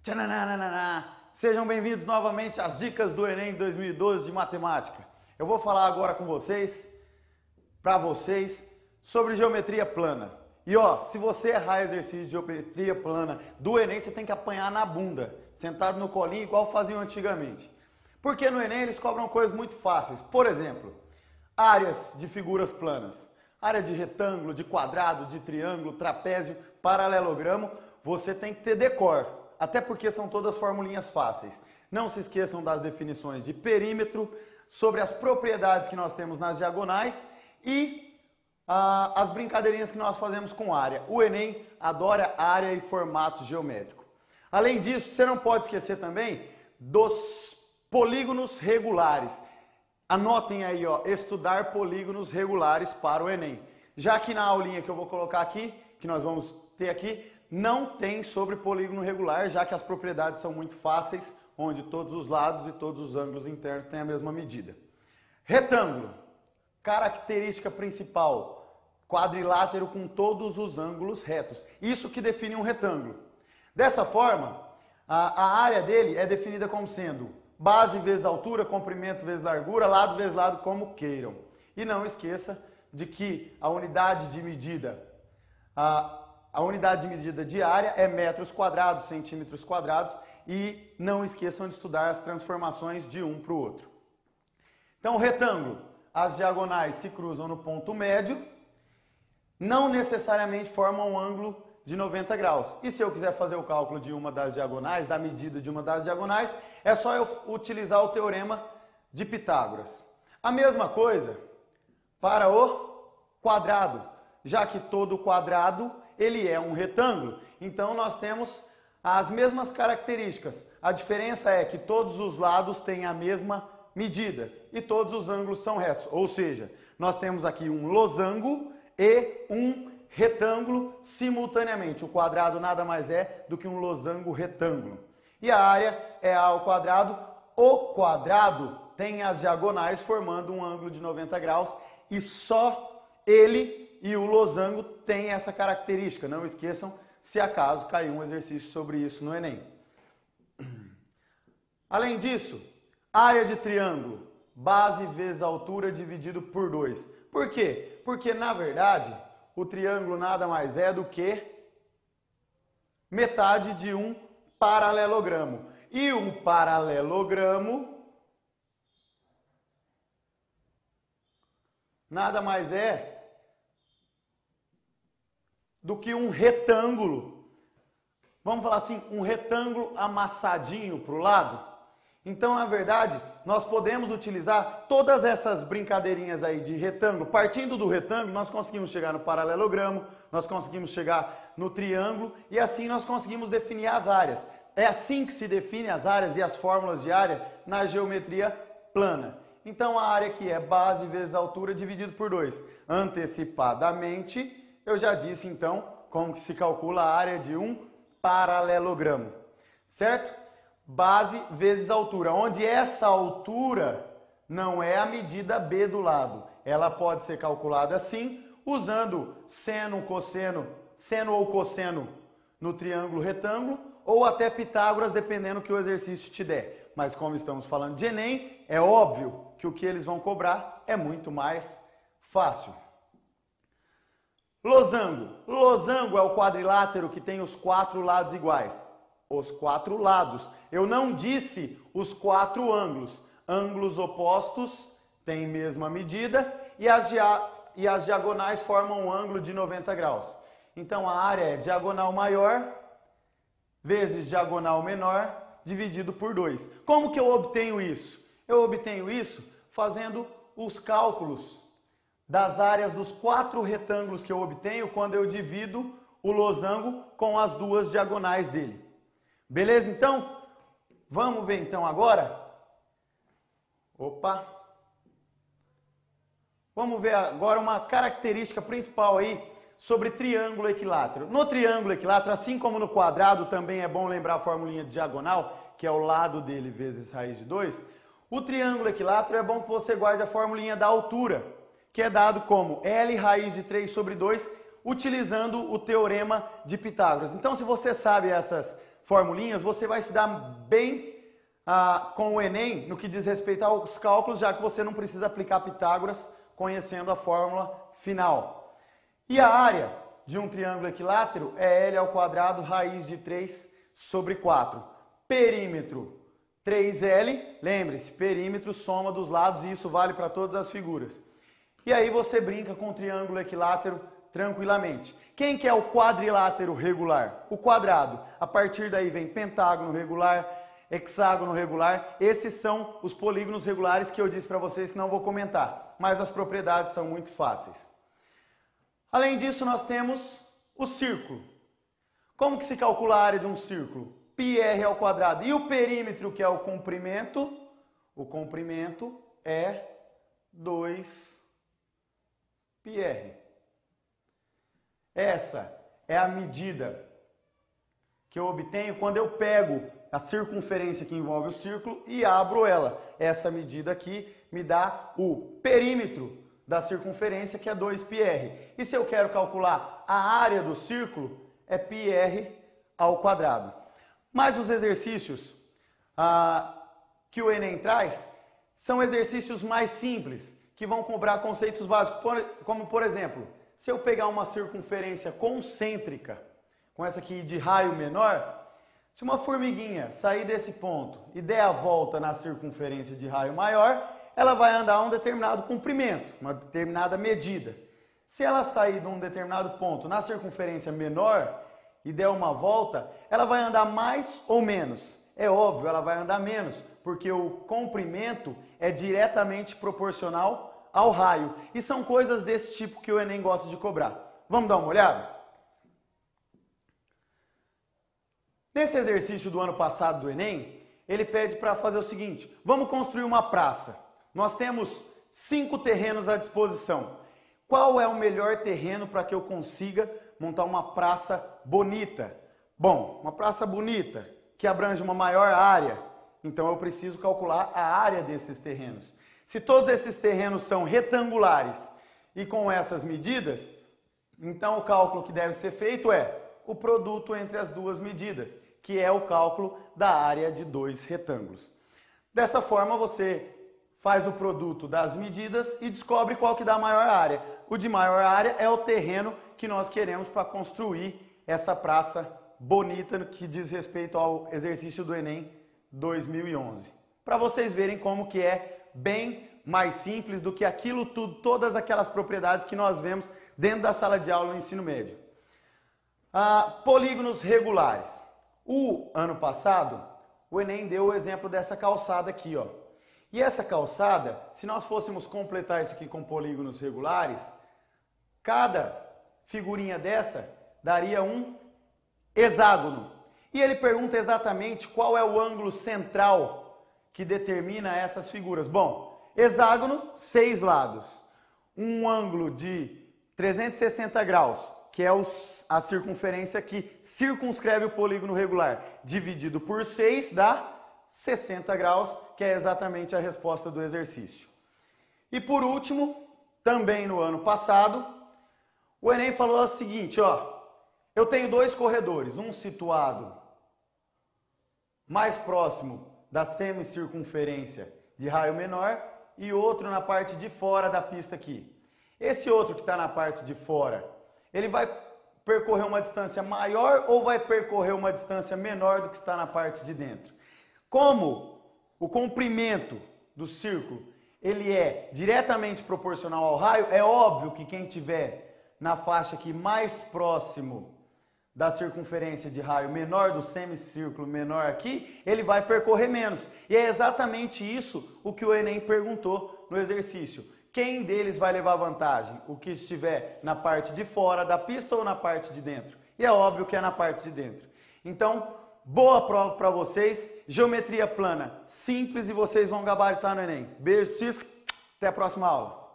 Tchananana. Sejam bem-vindos novamente às dicas do Enem 2012 de matemática. Eu vou falar agora com vocês, para vocês, sobre geometria plana. E ó, se você errar exercício de geometria plana do Enem, você tem que apanhar na bunda, sentado no colinho, igual faziam antigamente. Porque no Enem eles cobram coisas muito fáceis. Por exemplo, áreas de figuras planas. Área de retângulo, de quadrado, de triângulo, trapézio, paralelogramo, você tem que ter decor. Até porque são todas formulinhas fáceis. Não se esqueçam das definições de perímetro, sobre as propriedades que nós temos nas diagonais e as brincadeirinhas que nós fazemos com área. O Enem adora área e formato geométrico. Além disso, você não pode esquecer também dos polígonos regulares. Anotem aí, ó, estudar polígonos regulares para o Enem. Já que na aulinha que eu vou colocar aqui, que nós vamos ter aqui, não tem sobre polígono regular, já que as propriedades são muito fáceis, onde todos os lados e todos os ângulos internos têm a mesma medida. Retângulo, característica principal, quadrilátero com todos os ângulos retos. Isso que define um retângulo. Dessa forma, a área dele é definida como sendo base vezes altura, comprimento vezes largura, lado vezes lado, como queiram. E não esqueça de que a unidade de medida, a unidade de medida de área é metros quadrados, centímetros quadrados, e não esqueçam de estudar as transformações de um para o outro. Então, o retângulo, as diagonais se cruzam no ponto médio, não necessariamente formam um ângulo de 90 graus. E se eu quiser fazer o cálculo de uma das diagonais, da medida de uma das diagonais, é só eu utilizar o teorema de Pitágoras. A mesma coisa para o quadrado, já que todo quadrado ele é um retângulo. Então nós temos as mesmas características. A diferença é que todos os lados têm a mesma medida e todos os ângulos são retos. Ou seja, nós temos aqui um losango e um retângulo simultaneamente. O quadrado nada mais é do que um losango retângulo. E a área é A ao quadrado. O quadrado tem as diagonais formando um ângulo de 90 graus e só ele e o losango têm essa característica. Não esqueçam, se acaso cair um exercício sobre isso no Enem. Além disso, área de triângulo, base vezes altura dividido por 2. Por quê? Porque, na verdade, o triângulo nada mais é do que metade de um paralelogramo. E um paralelogramo nada mais é do que um retângulo. Vamos falar assim, um retângulo amassadinho para o lado. Então, na verdade, nós podemos utilizar todas essas brincadeirinhas aí de retângulo. Partindo do retângulo, nós conseguimos chegar no paralelogramo, nós conseguimos chegar no triângulo e assim nós conseguimos definir as áreas. É assim que se define as áreas e as fórmulas de área na geometria plana. Então, a área aqui é base vezes altura dividido por 2. Antecipadamente, eu já disse, então, como que se calcula a área de um paralelogramo, certo? Base vezes altura, onde essa altura não é a medida B do lado. Ela pode ser calculada assim, usando seno, cosseno, seno ou cosseno no triângulo retângulo, ou até Pitágoras, dependendo do que o exercício te der. Mas como estamos falando de Enem, é óbvio que o que eles vão cobrar é muito mais fácil. Losango. Losango é o quadrilátero que tem os 4 lados iguais. Os 4 lados. Eu não disse os 4 ângulos. Ângulos opostos têm mesma medida e as diagonais formam um ângulo de 90 graus. Então a área é diagonal maior vezes diagonal menor dividido por 2. Como que eu obtenho isso? Eu obtenho isso fazendo os cálculos das áreas dos 4 retângulos que eu obtenho quando eu divido o losango com as 2 diagonais dele. Beleza, então? Vamos ver então agora? Opa! Vamos ver agora uma característica principal aí sobre triângulo equilátero. No triângulo equilátero, assim como no quadrado, também é bom lembrar a formulinha de diagonal, que é o lado dele vezes raiz de 2. O triângulo equilátero é bom que você guarde a formulinha da altura, que é dado como L raiz de 3 sobre 2, utilizando o teorema de Pitágoras. Então, se você sabe essas formulinhas, você vai se dar bem com o Enem no que diz respeito aos cálculos, já que você não precisa aplicar Pitágoras conhecendo a fórmula final. E a área de um triângulo equilátero é L ao quadrado raiz de 3 sobre 4. Perímetro 3L, lembre-se, perímetro soma dos lados e isso vale para todas as figuras. E aí você brinca com o triângulo equilátero tranquilamente. Quem que é o quadrilátero regular? O quadrado. A partir daí vem pentágono regular, hexágono regular. Esses são os polígonos regulares que eu disse para vocês que não vou comentar, mas as propriedades são muito fáceis. Além disso, nós temos o círculo. Como que se calcula a área de um círculo? πr ao quadrado. E o perímetro, que é o comprimento é 2πr. Essa é a medida que eu obtenho quando eu pego a circunferência que envolve o círculo e abro ela. Essa medida aqui me dá o perímetro da circunferência, que é 2πr. E se eu quero calcular a área do círculo, é πr ao quadrado. Mas os exercícios que o Enem traz são exercícios mais simples, que vão cobrar conceitos básicos, como por exemplo, se eu pegar uma circunferência concêntrica, com essa aqui de raio menor, se uma formiguinha sair desse ponto e der a volta na circunferência de raio maior, ela vai andar a um determinado comprimento, uma determinada medida. Se ela sair de um determinado ponto na circunferência menor e der uma volta, ela vai andar mais ou menos. É óbvio, ela vai andar menos, porque o comprimento é diretamente proporcional ao raio. E são coisas desse tipo que o Enem gosta de cobrar. Vamos dar uma olhada? Nesse exercício do ano passado do Enem, ele pede para fazer o seguinte: vamos construir uma praça. Nós temos 5 terrenos à disposição. Qual é o melhor terreno para que eu consiga montar uma praça bonita? Bom, uma praça bonita que abrange uma maior área, então eu preciso calcular a área desses terrenos. Se todos esses terrenos são retangulares e com essas medidas, então o cálculo que deve ser feito é o produto entre as duas medidas, que é o cálculo da área de 2 retângulos. Dessa forma você faz o produto das medidas e descobre qual que dá a maior área. O de maior área é o terreno que nós queremos para construir essa praça bonita que diz respeito ao exercício do Enem 2011. Para vocês verem como que é bem mais simples do que aquilo tudo, todas aquelas propriedades que nós vemos dentro da sala de aula no ensino médio. Polígonos regulares. O ano passado, o Enem deu o exemplo dessa calçada aqui, ó. E essa calçada, se nós fôssemos completar isso aqui com polígonos regulares, cada figurinha dessa daria um hexágono. E ele pergunta exatamente qual é o ângulo central que determina essas figuras. Bom, hexágono, 6 lados. Um ângulo de 360 graus, que é a circunferência que circunscreve o polígono regular, dividido por 6 dá 60 graus, que é exatamente a resposta do exercício. E por último, também no ano passado, o Enem falou o seguinte, ó, eu tenho 2 corredores, um situado mais próximo da semicircunferência de raio menor e outro na parte de fora da pista aqui. Esse outro que está na parte de fora, ele vai percorrer uma distância maior ou vai percorrer uma distância menor do que está na parte de dentro? Como o comprimento do círculo ele é diretamente proporcional ao raio, é óbvio que quem tiver na faixa aqui mais próximo da circunferência de raio menor, do semicírculo menor aqui, ele vai percorrer menos. E é exatamente isso o que o Enem perguntou no exercício. Quem deles vai levar vantagem? O que estiver na parte de fora da pista ou na parte de dentro? E é óbvio que é na parte de dentro. Então, boa prova para vocês. Geometria plana, simples e vocês vão gabaritar no Enem. Beijo, cisco. Até a próxima aula.